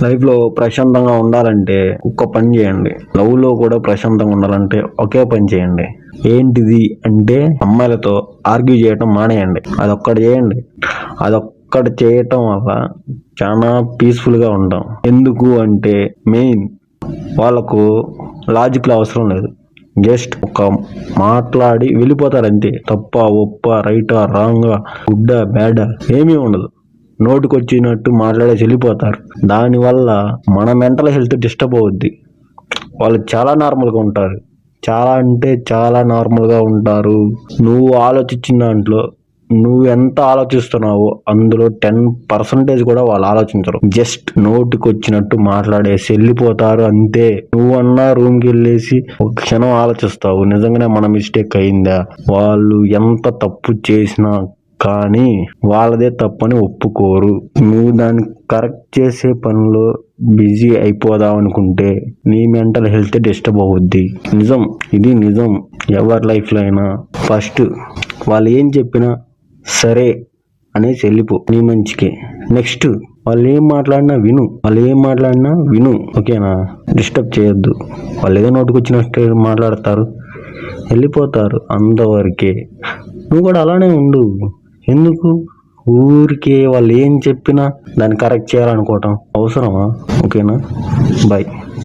Life లో ప్రశాంతంగా ఉండాలంటే ఒక్క పని చేయండి. లవ్ లో కూడా ప్రశాంతంగా ఉండాలంటే ఒకే పని చేయండి. ఏంటిది అంటే అమ్మాయిలతో ఆర్గ్యూ చేయటం మానేయండి. అదొక్కటి చేయండి. అదొక్కటి చేయటం వల్ల చాలా పీస్ఫుల్ గా ఉంటాం. ఎందుకు అంటే మెయిన్ వాళ్ళకు లాజిక్లు అవసరం లేదు. జస్ట్ ఒక మాట్లాడి వెళ్ళిపోతారు అంతే. తప్ప ఒప్ప రైటా రాంగా గుడ్డా బ్యాడా ఏమీ ఉండదు. నోటికి వచ్చినట్టు మాట్లాడేసి వెళ్ళిపోతారు. దానివల్ల మన మెంటల్ హెల్త్ డిస్టర్బ్ అవుద్ది. వాళ్ళు చాలా నార్మల్గా ఉంటారు. చాలా అంటే చాలా నార్మల్గా ఉంటారు. నువ్వు ఆలోచించిన దాంట్లో నువ్వు ఎంత ఆలోచిస్తున్నావో అందులో 10% కూడా వాళ్ళు ఆలోచించరు. జస్ట్ నోటికి వచ్చినట్టు మాట్లాడేసి వెళ్ళిపోతారు అంతే. నువ్వన్నా రూమ్కి వెళ్ళేసి ఒక క్షణం ఆలోచిస్తావు, నిజంగానే మన మిస్టేక్ అయిందా, వాళ్ళు ఎంత తప్పు చేసినా కానీ వాళ్ళదే తప్పని ఒప్పుకోరు. నువ్వు దాన్ని కరెక్ట్ చేసే పనిలో బిజీ అయిపోదాం అనుకుంటే నీ మెంటల్ హెల్త్ డిస్టర్బ్ అవుద్ది. నిజం, ఇది నిజం. ఎవరి లైఫ్లో అయినా ఫస్ట్ వాళ్ళు ఏం చెప్పినా సరే అనేసి వెళ్ళిపో, నీ మంచికే. నెక్స్ట్ వాళ్ళు ఏం మాట్లాడినా విను. ఓకేనా? డిస్టర్బ్ చేయొద్దు. వాళ్ళు ఏదో నోటికి వచ్చినట్టు మాట్లాడతారు, వెళ్ళిపోతారు, అంతవరకే. నువ్వు కూడా అలానే ఉండు. ఎందుకు ఊరికే వాళ్ళు ఏం చెప్పినా దాన్ని కరెక్ట్ చేయాలనుకోవటం అవసరమా? ఓకేనా? బాయ్.